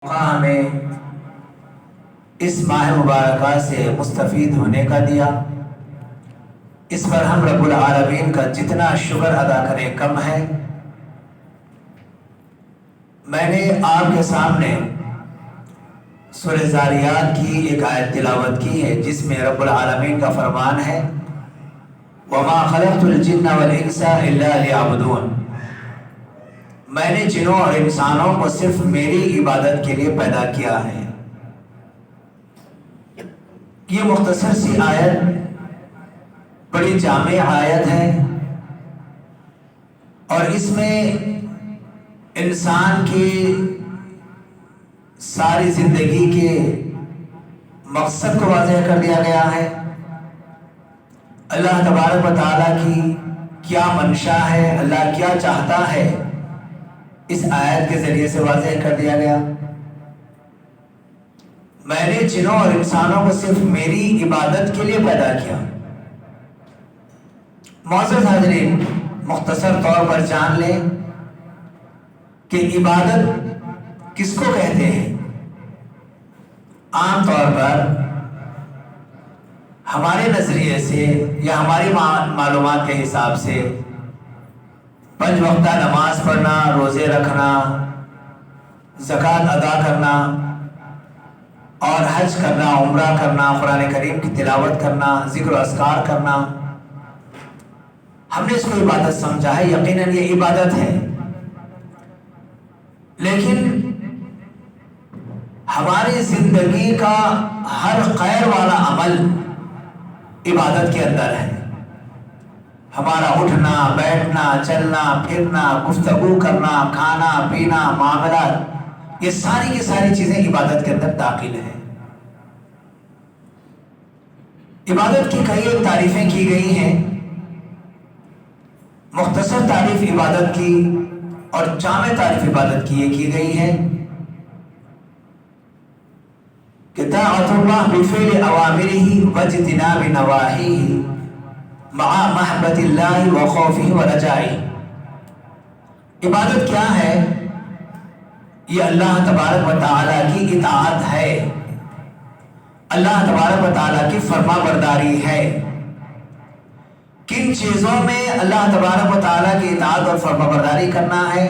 ہمیں اس ماہ مبارکہ سے مستفید ہونے کا دیا، اس پر ہم رب العالمین کا جتنا شکر ادا کریں کم ہے۔ میں نے آپ کے سامنے سورہ ذاریات کی ایک آیت تلاوت کی ہے جس میں رب العالمین کا فرمان ہے وَمَا خَلَقْتُ الْجِنَّ وَالْإِنسَ إِلَّا لِيَعْبُدُونَ، میں نے جنوں اور انسانوں کو صرف میری عبادت کے لیے پیدا کیا ہے۔ یہ مختصر سی آیت بڑی جامع آیت ہے اور اس میں انسان کی ساری زندگی کے مقصد کو واضح کر دیا گیا ہے، اللہ تبارک و تعالیٰ کی کیا منشا ہے، اللہ کیا چاہتا ہے، اس آیت کے ذریعے سے واضح کر دیا گیا۔ میں نے جنوں اور انسانوں کو صرف میری عبادت کے لیے پیدا کیا۔ معزز حاضرین، مختصر طور پر جان لیں کہ عبادت کس کو کہتے ہیں۔ عام طور پر ہمارے نظریے سے یا ہماری معلومات کے حساب سے 5 وقتہ نماز پڑھنا، روزے رکھنا، زکوٰۃ ادا کرنا اور حج کرنا، عمرہ کرنا، قرآن کریم کی تلاوت کرنا، ذکر و اذکار کرنا، ہم نے اس کو عبادت سمجھا ہے۔ یقیناً یہ عبادت ہے، لیکن ہماری زندگی کا ہر خیر والا عمل عبادت کے اندر ہے۔ ہمارا اٹھنا، بیٹھنا، چلنا، پھرنا، گفتگو کرنا، کھانا، پینا، معاملات، یہ ساری کی ساری چیزیں عبادت کے اندر داخل ہیں۔ عبادت کی کئی ایک تعریفیں کی گئی ہیں۔ مختصر تعریف عبادت کی اور جامع تعریف عبادت کی یہ کی گئی ہے کہ طاعت اللہ بفعل اوامرہ واجتناب نواہیہ مع محبت اللہ و خوفہ و رجائہ۔ عبادت کیا ہے؟ یہ اللہ تبارک و تعالیٰ کی اطاعت ہے، اللہ تبارک و تعالیٰ کی فرما برداری ہے۔ کن چیزوں میں اللہ تبارک و تعالیٰ کی اطاعت اور فرما برداری کرنا ہے؟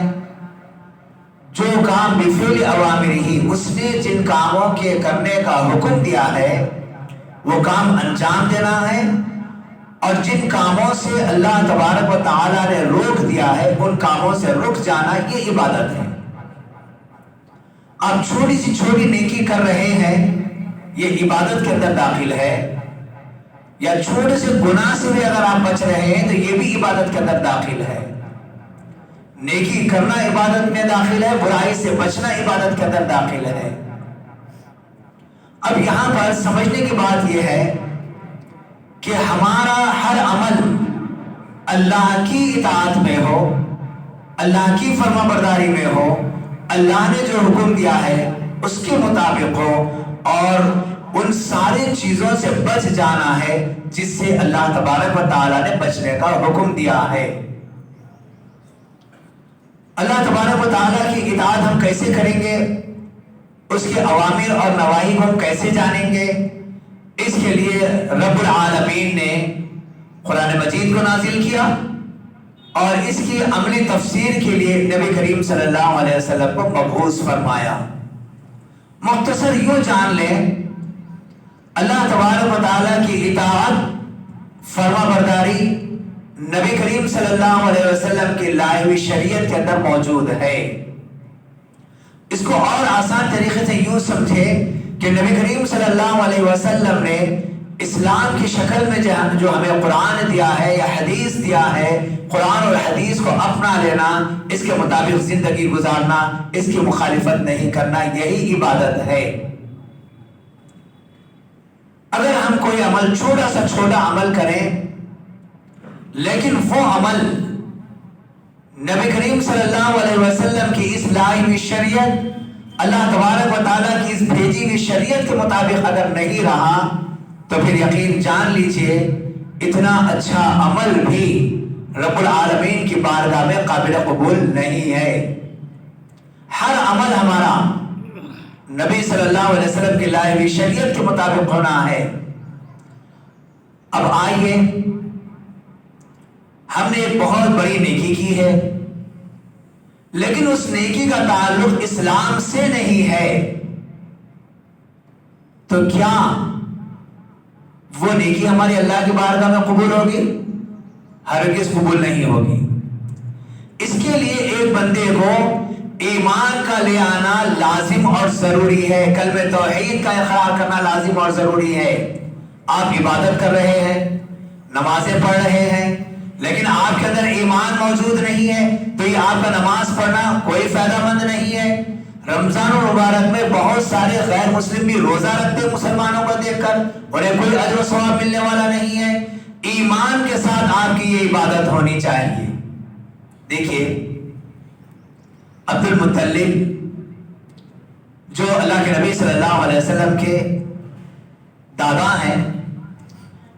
جو کام بفعل اوامرہ، اس نے جن کاموں کے کرنے کا حکم دیا ہے وہ کام انجام دینا ہے، اور جن کاموں سے اللہ تبارک و تعالیٰ نے روک دیا ہے ان کاموں سے رک جانا، یہ عبادت ہے۔ آپ چھوٹی سی چھوٹی نیکی کر رہے ہیں، یہ عبادت کے اندر داخل ہے، یا چھوٹے سے گناہ سے بھی اگر آپ بچ رہے ہیں تو یہ بھی عبادت کے اندر داخل ہے۔ نیکی کرنا عبادت میں داخل ہے، برائی سے بچنا عبادت کے اندر داخل ہے۔ اب یہاں پر سمجھنے کی بات یہ ہے کہ ہمارا ہر عمل اللہ کی اطاعت میں ہو، اللہ کی فرما برداری میں ہو، اللہ نے جو حکم دیا ہے اس کے مطابق ہو، اور ان ساری چیزوں سے بچ جانا ہے جس سے اللہ تبارک و تعالیٰ نے بچنے کا حکم دیا ہے۔ اللہ تبارک و تعالیٰ کی اطاعت ہم کیسے کریں گے، اس کے اوامر اور نواہی کو ہم کیسے جانیں گے؟ اس کے لیے رب العالمین نے قرآن مجید کو نازل کیا اور اس کی عملی تفسیر کے لیے نبی کریم صلی اللہ علیہ وسلم کو مبعوث فرمایا۔ مختصر یوں جان لیں، اللہ تبارک و تعالیٰ کی اطاعت، فرما برداری نبی کریم صلی اللہ علیہ وسلم کی لائی ہوئی شریعت کے اندر موجود ہے۔ اس کو اور آسان طریقے سے یوں سمجھے کہ نبی کریم صلی اللہ علیہ وسلم نے اسلام کی شکل میں جو ہمیں قرآن دیا ہے یا حدیث دیا ہے، قرآن اور حدیث کو اپنا لینا، اس کے مطابق زندگی گزارنا، اس کی مخالفت نہیں کرنا، یہی عبادت ہے۔ اگر ہم کوئی عمل، چھوٹا سا چھوٹا عمل کریں، لیکن وہ عمل نبی کریم صلی اللہ علیہ وسلم کی اس لائی ہوئی شریعت، اللہ تبارک و تعالیٰ کی اس بھیجی ہوئی شریعت کے مطابق اگر نہیں رہا تو پھر یقین جان لیجئے اتنا اچھا عمل بھی رب العالمین کی بارگاہ میں قابل قبول نہیں ہے۔ ہر عمل ہمارا नबी सल्लल्लाहु अलैहि वसल्लम की लाई हुई शरीयत के मुताबिक होना है। अब आइए, हमने एक बहुत बड़ी नेकी की है, लेकिन उस नेकी का ताल्लुक इस्लाम से नहीं है, तो क्या वो नेकी हमारी अल्लाह की बारगाह में कबूल होगी? हरगिज़ कबूल नहीं होगी। इसके लिए एक बंदे को ईमान का ले आना लाजिम और जरूरी है, कलमे तौहीद का इकरार करना लाजिम और जरूरी है। आप इबादत कर रहे हैं, नमाजें पढ़ रहे हैं, लेकिन आपके अंदर ईमान मौजूद नहीं है, तो ये आपका नमाज पढ़ना कोई फायदामंद नहीं है। रमजान मुबारक में बहुत सारे गैर मुस्लिम भी रोजा रखते मुसलमानों को देखकर, उन्हें कोई अजर व सवाब मिलने वाला नहीं है। ईमान के साथ आपकी ये इबादत होनी चाहिए। देखिए, अब्दुल मुत्तलिब जो अल्लाह के नबी सल्लल्लाहु अलैहि वसल्लम के दादा हैं,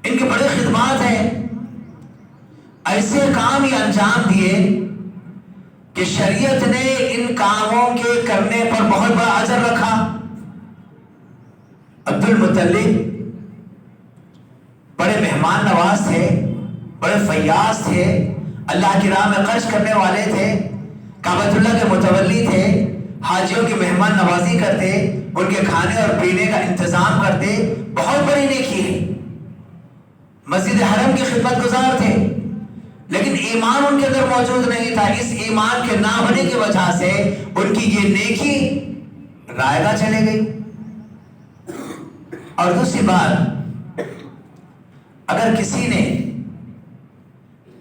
इनके बड़े खिदमात हैं। ऐसे काम ये अंजाम दिए कि शरीयत ने इन कामों के करने पर बहुत बड़ा अजर रखा। अब्दुल मुत्तलिब बड़े मेहमान नवाज थे, बड़े फयाज थे, अल्लाह की राह में खर्च करने वाले थे, काबतुल्लाह के मुतवल्ली थे, हाजियों की मेहमान नवाजी करते, उनके खाने और पीने का इंतजाम करते। बहुत बड़ी नेकी है। मस्जिद हरम की खिदमत गुजार थे, लेकिन ईमान उनके अंदर मौजूद नहीं था। इस ईमान के ना होने की वजह से उनकी ये नेकी रायगा चले गई। और दूसरी बात, अगर किसी ने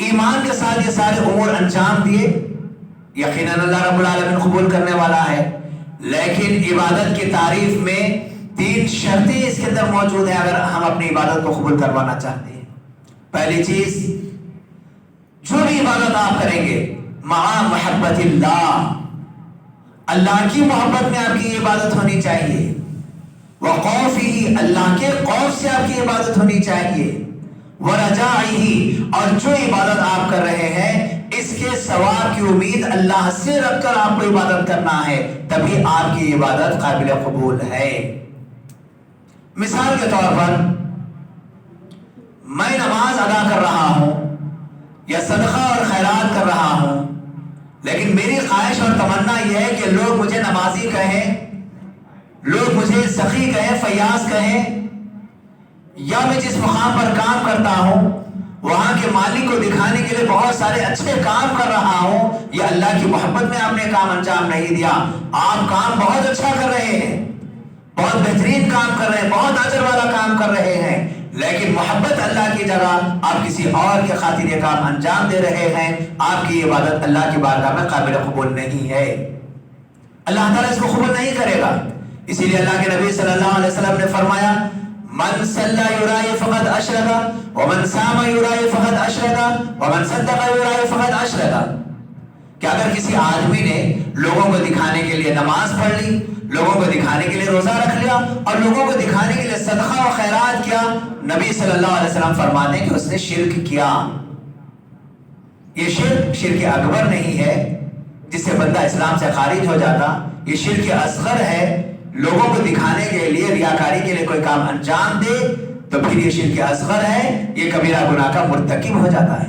ईमान के साथ ये सारे उमूर अंजाम दिए, यकीनन अल्लाह रब्बुल आलमीन कबूल करने वाला है, लेकिन इबादत की तारीफ में 3 शर्तें इसके अंदर मौजूद हैं अगर हम अपनी इबादत को कबूल करवाना चाहते हैं। पहली चीज, जो भी इबादत आप करेंगे मआ महब्बतिल्लाह, अल्लाह की मोहब्बत में आपकी इबादत होनी चाहिए। व खौफिही, अल्लाह के खौफ से आपकी इबादत होनी चाहिए। व रजाइही, और जो इबादत आप कर रहे हैं इसके सवाब की उम्मीद अल्लाह से रखकर आपको इबादत करना है, तभी आपकी इबादत काबिल कबूल है। मिसाल के तौर पर, मैं नमाज अदा कर रहा हूं या सदका और खैरात कर रहा हूं, लेकिन मेरी ख्वाहिश और तमन्ना यह है कि लोग मुझे नमाजी कहें, लोग मुझे सखी कहें, फयाज कहें, या मैं जिस मुकाम पर काम करता हूं वहां के मालिक को दिखाने के लिए बहुत सारे अच्छे काम कर रहा हूं। या अल्लाह की मोहब्बत में आपने काम अंजाम नहीं दिया। आप काम बहुत अच्छा कर रहे हैं, बहुत बेहतरीन काम कर रहे हैं, बहुत अजर वाला काम कर रहे हैं, लेकिन मोहब्बत अल्लाह की जगह आप किसी और के खातिर ये काम अंजाम दे रहे हैं। आपकी इबादत अल्लाह की बारगाह में काबिल कबूल नहीं है, अल्लाह ताला इसको कबूल नहीं करेगा। इसीलिए अल्लाह के नबी सल्लल्लाहु अलैहि वसल्लम ने फरमाया, मन सल्ला युराई फक़द अशरका व मन सामा युराई फक़द अशरका व मन सद्दक़ा युराई फक़द अशरका। कि अगर किसी आदमी ने लोगों को दिखाने के लिए नमाज पढ़ ली, लोगों को दिखाने के लिए रोजा रख लिया और लोगों को दिखाने के लिए सदका और खैरात किया, नबी सल्लल्लाहु अलैहि वसल्लम फरमाते हैं कि उसने शिर्क किया। ये शिर्क अकबर नहीं है जिससे बंदा इस्लाम से खारिज हो जाता, ये शिर्क असगर है। लोगों को दिखाने के लिए, रियाकारी के लिए कोई काम अंजाम दे तो फिर ये शिर्क असगर है, ये कबीरा गुनाह का मुर्तकिब हो जाता है।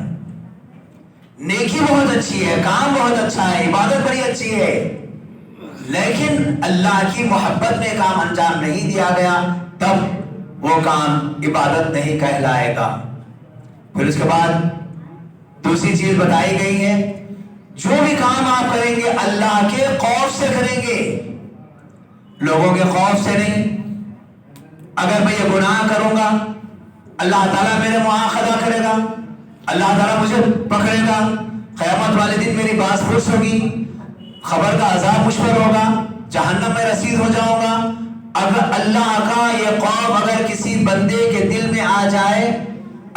नेकी बहुत अच्छी है, काम बहुत अच्छा है, इबादत बड़ी अच्छी है, लेकिन अल्लाह की मोहब्बत में काम अंजाम नहीं दिया गया, तब वो काम इबादत नहीं कहलाएगा। फिर उसके बाद दूसरी चीज बताई गई है, जो भी काम आप करेंगे अल्लाह के खौफ से करेंगे, लोगों के खौफ से नहीं। अगर मैं ये गुनाह करूंगा अल्लाह ताला मेरे मुआखजा करेगा, अल्लाह ताला मुझे पकड़ेगा, क़यामत वाले दिन मेरी बात फुर्स होगी, खबर का अजाब मुझ पर होगा, जहन्नम में रसीद हो जाऊंगा। अगर अल्लाह का ये खौफ अगर किसी बंदे के दिल में आ जाए,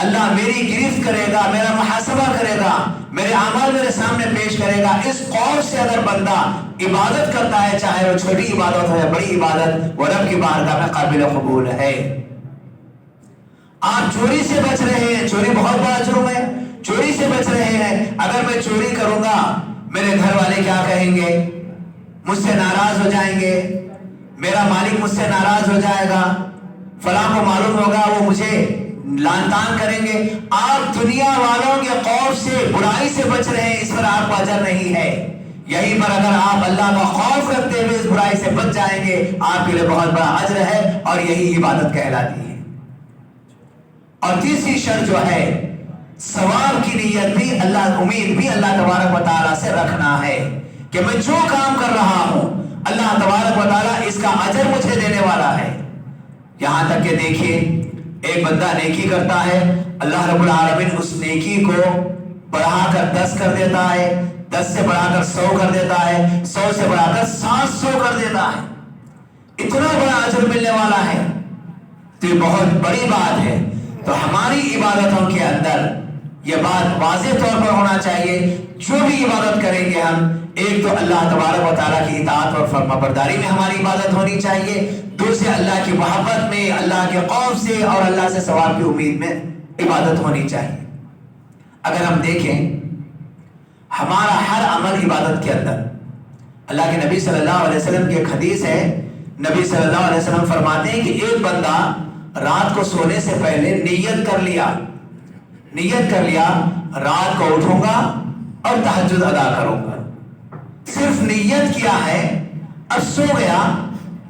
अल्लाह मेरी गिरफ्त करेगा, मेरा मुहासबा करेगा, मेरे अमाल मेरे सामने पेश करेगा, इस खौफ से अगर बंदा इबादत करता है, चाहे वो छोटी इबादत हो या बड़ी इबादत, वो रब की बारगाह में काबिल कबूल है। आप चोरी से बच रहे हैं, चोरी बहुत बड़ा जुर्म है, चोरी से बच रहे हैं। अगर मैं चोरी करूंगा मेरे घर वाले क्या कहेंगे, मुझसे नाराज हो जाएंगे, मेरा मालिक मुझसे नाराज हो जाएगा, फलां को मालूम होगा वो मुझे लान तान करेंगे। आप दुनिया वालों के खौफ से, बुराई से बच रहे हैं, इस पर आपको अजर नहीं है। यहीं पर अगर आप अल्लाह का खौफ रखते हुए इस बुराई से बच जाएंगे, आपके लिए बहुत बड़ा अजर है और यही इबादत कहलाती है। और तीसरी शर्त जो है, सवाब की नीयत भी, अल्लाह उम्मीद भी अल्लाह तबारक व तआला से रखना है कि मैं जो काम कर रहा हूं अल्लाह तबारक व तआला इसका अजर मुझे देने वाला है। यहां तक कि देखिए, एक बंदा नेकी करता है, अल्लाह रब्बुल आलमीन उस नेकी को बढ़ाकर 10 कर देता है, 10 से बढ़ाकर 100 कर देता है, 100 से बढ़ाकर 700 कर देता है। इतना बड़ा अजर मिलने वाला है, तो ये बहुत बड़ी बात है। तो हमारी इबादतों के अंदर ये बात वाज़ेह तौर पर होना चाहिए, जो भी इबादत करेंगे हम, एक तो अल्लाह तबारक व तआला की इताअत और फरमाबरदारी में हमारी इबादत होनी चाहिए, दूसरे अल्लाह की मोहब्बत में, अल्लाह के खौफ से और अल्लाह से सवाब की उम्मीद में इबादत होनी चाहिए। अगर हम देखें, हमारा हर अमल इबादत के अंदर, अल्लाह के नबी सल्लल्लाहु अलैहि वसल्लम की एक हदीस है, नबी सल्लल्लाहु अलैहि वसल्लम फरमाते हैं कि एक बंदा रात को सोने से पहले नियत कर लिया रात को उठूंगा और तहज्जुद अदा करूंगा। सिर्फ नियत किया है, अब सो गया,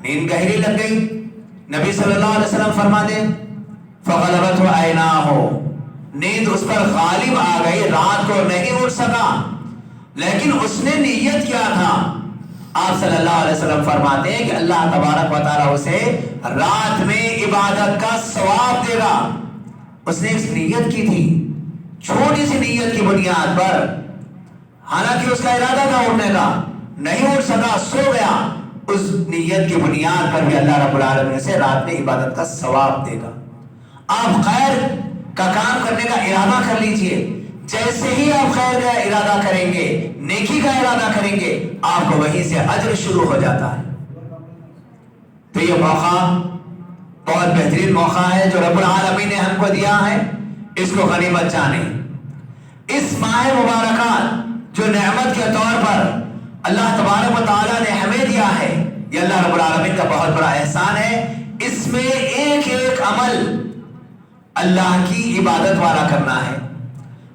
नींद गहरी लग गई, नबी सल्लल्लाहु अलैहि वसल्लम फरमाते फ़ग़लबतहु ऐनाहु, नींद उस पर गालिब आ गई, रात को नहीं उठ सका, लेकिन उसने नियत किया था। आप सल्लल्लाहु अलैहि वसल्लम फरमाते हैं कि अल्लाह तबारक व तआला उसे रात में इबादत का सवाब देगा। उसने इस नियत की थी, छोटी सी नियत की बुनियाद पर, हालांकि उसका इरादा था उठने का, नहीं उठ सका, सो गया, उस नियत की बुनियाद पर भी अल्लाह रब्बुल आलमीन से रात में इबादत का सवाब देगा। आप खैर का काम करने का इरादा कर लीजिए, जैसे ही आप खैर का इरादा करेंगे, नेकी का इरादा करेंगे, आपको वहीं से अजर शुरू हो जाता है। तो ये मौका बहुत बेहतरीन मौका है जो रब्बुल आलमीन ने हमको दिया है, इसको गनीमत जाने। इस माह मुबारकात जो नेमत के तौर पर अल्लाह तबारक व तआला ने हमें दिया है, ये अल्लाह रब्बुल आलमीन का बहुत बड़ा एहसान है। इसमें एक एक अमल अल्लाह की इबादत वाला करना है,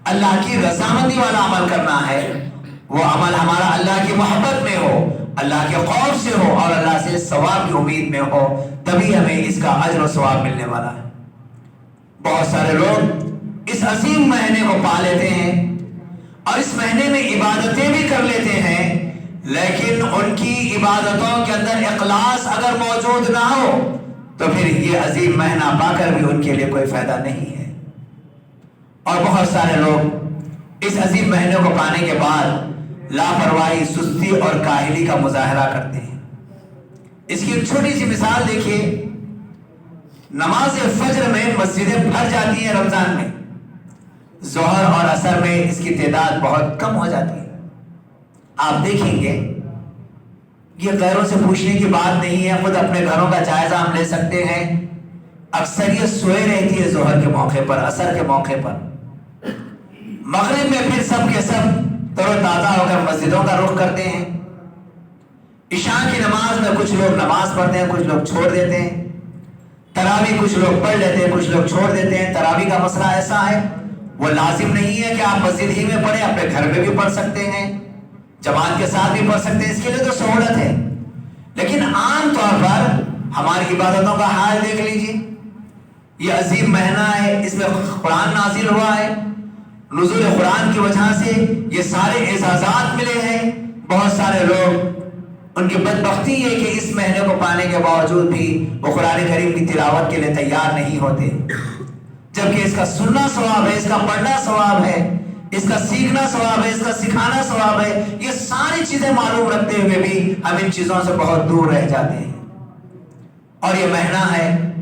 अल्लाह की रज़ामंदी वाला अमल करना है। वो अमल हमारा अल्लाह की मोहब्बत में हो, अल्लाह के खौफ से हो और अल्लाह से सवाब की उम्मीद में हो, तभी हमें इसका अजर और सवाब मिलने वाला है। बहुत सारे लोग इस अजीम महीने को पा लेते हैं और इस महीने में इबादतें भी कर लेते हैं, लेकिन उनकी इबादतों के अंदर इखलास अगर मौजूद ना हो तो फिर ये अजीम महीना पाकर भी उनके लिए कोई फायदा नहीं है। और बहुत सारे लोग इस अजीम महीने को पाने के बाद लापरवाही, सुस्ती और काहिली का मुजाहरा करते हैं। इसकी एक छोटी सी मिसाल देखिए, नमाज फज्र में मस्जिदें भर जाती हैं रमजान में, जोहर और असर में इसकी तादाद बहुत कम हो जाती है। आप देखेंगे, ये गैरों से पूछने की बात नहीं है, खुद अपने घरों का जायजा हम ले सकते हैं। अक्सर ये सोए रहती है जोहर के मौके पर, असर के मौके पर, मगरिब में फिर सब के सब तरोताजा होकर मस्जिदों का रुख करते हैं। इशा की नमाज में कुछ लोग नमाज पढ़ते हैं, कुछ लोग छोड़ देते हैं। तरावी कुछ लोग पढ़ लेते हैं, कुछ लोग छोड़ देते हैं। तरावी का मसला ऐसा है, वो लाजिम नहीं है कि आप मस्जिद ही में पढ़ें, अपने घर में भी पढ़ सकते हैं, जमात के साथ भी पढ़ सकते हैं, इसके लिए तो सहूलत है। लेकिन आम तौर पर हमारी इबादतों का हाल देख लीजिए। ये अजीम महीना है, इसमें कुरान नाजिल हुआ है, नुज़ूल कुरान की वजह से ये सारे एजाज़ात मिले हैं। बहुत सारे लोग, उनकी बदबख्ती है कि इस महीने को पाने के बावजूद भी वो कुरान करीम की तिलावत के लिए तैयार नहीं होते, जबकि इसका सुनना सवाब है, इसका पढ़ना सवाब है, इसका सीखना सवाब है, इसका सिखाना सवाब है। ये सारी चीजें मालूम रखते हुए भी हम इन चीजों से बहुत दूर रह जाते हैं। और ये महीना है,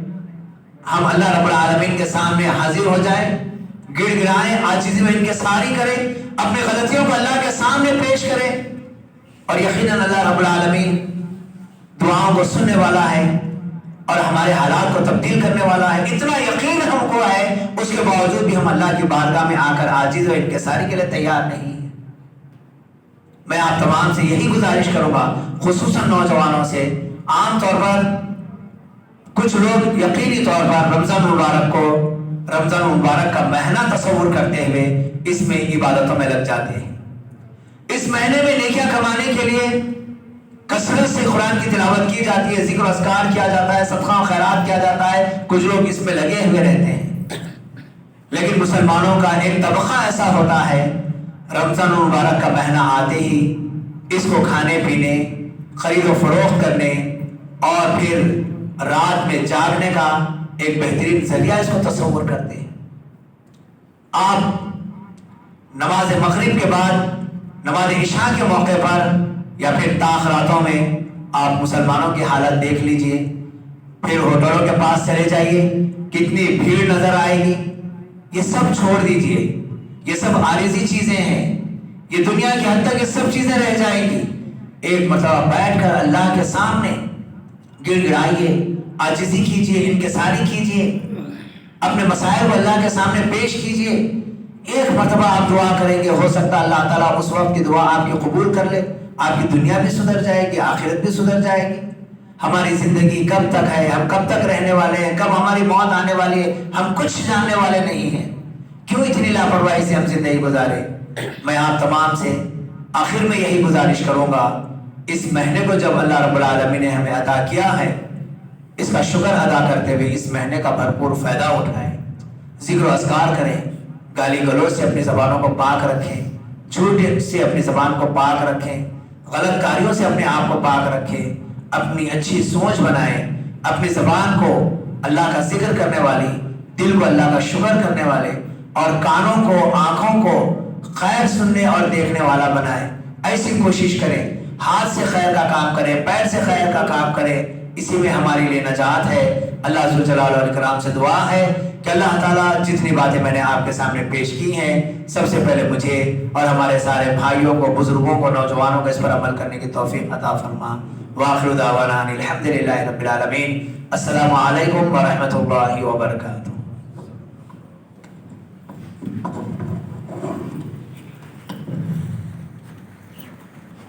हम अल्लाह रब्बुल आलमीन के सामने हाजिर हो जाए, गिड़गिड़ाएं, आजिज़ी में इनके सारी करें, अपनी गलतियों को अल्लाह के सामने पेश करें, और यकीनन अल्लाह रब्बुल आलमीन दुआओं को सुनने वाला है और हमारे हालात को तब्दील करने वाला है। इतना यकीन हमको है, उसके बावजूद भी हम अल्लाह की बारगाह में आकर आजिज़ व इनकिसारी के लिए तैयार नहीं है। मैं आप तमाम से यही गुजारिश करूंगा, खुसूसन नौजवानों से, عام طور پر کچھ لوگ یقینی طور پر رمضان المبارک کو رمضان المبارک کا مہینہ تصور کرتے ہوئے اس میں عبادتوں میں لگ جاتے ہیں۔ اس مہینے میں نیکیاں کمانے کے لیے کثرت سے قرآن کی تلاوت کی جاتی ہے، ذکر و اذکار کیا جاتا ہے، صدقہ و خیرات کیا جاتا ہے، کچھ لوگ اس میں لگے ہوئے رہتے ہیں۔ لیکن مسلمانوں کا ایک طبقہ ایسا ہوتا ہے، رمضان المبارک کا مہینہ آتے ہی اس کو کھانے پینے، خرید و فروخت کرنے اور پھر رات میں جاگنے کا ایک بہترین ذریعہ اس کو تصور کرتے ہیں۔ آپ نماز مغرب کے بعد نماز عشاء کے موقع پر یا پھر تاخراتوں میں آپ مسلمانوں کی حالت دیکھ لیجئے، پھر ہوٹلوں کے پاس چلے جائیے، کتنی بھیڑ نظر آئے گی۔ یہ سب چھوڑ دیجئے، یہ سب عارضی چیزیں ہیں، یہ دنیا کی حد تک یہ سب چیزیں رہ جائیں گی۔ ایک مرتبہ بیٹھ کر اللہ کے سامنے گڑ گڑائیے، عاجزی کیجئے، انکساری کیجئے، اپنے مسائل کو اللہ کے سامنے پیش کیجئے۔ ایک مرتبہ آپ دعا کریں گے، ہو سکتا ہے اللہ تعالیٰ اس وقت کی دعا آپ کی قبول کر لے، آپ کی دنیا بھی سدھر جائے گی، آخرت بھی سدھر جائے گی۔ ہماری زندگی کب تک ہے، ہم کب تک رہنے والے ہیں، کب ہماری موت آنے والی ہے، ہم کچھ جاننے والے نہیں ہیں۔ کیوں اتنی لاپرواہی سے ہم زندگی گزارے؟ میں آپ تمام سے آخر میں یہی گزارش کروں گا، اس مہینے کو جب اللہ رب العالمین نے ہمیں عطا کیا ہے، اس کا شکر ادا کرتے ہوئے اس مہینے کا بھرپور فائدہ اٹھائیں، ذکر و اذکار کریں، گالی گلوچ سے اپنی زبانوں کو پاک رکھیں، جھوٹ سے اپنی زبان کو پاک رکھیں، غلط کاریوں سے اپنے آپ کو پاک رکھیں، اپنی اچھی سوچ بنائیں، اپنی زبان کو اللہ کا ذکر کرنے والی، دل کو اللہ کا شکر کرنے والے اور کانوں کو، آنکھوں کو خیر سننے اور دیکھنے والا بنائیں۔ ایسی کوشش کریں، ہاتھ سے خیر کا کام کریں، پیر سے خیر کا کام کریں، اسی میں ہمارے لیے نجات ہے۔ اللہ ذوالجلال والاکرام سے دعا ہے کہ اللہ تعالیٰ جتنی باتیں میں نے آپ کے سامنے پیش کی ہیں، سب سے پہلے مجھے اور ہمارے سارے بھائیوں کو، بزرگوں کو، نوجوانوں کو اس پر عمل کرنے کی توفیق عطا فرما۔ وآخر دعوانا الحمدللہ رب العالمین۔ السلام علیکم ورحمۃ اللہ وبرکاتہ۔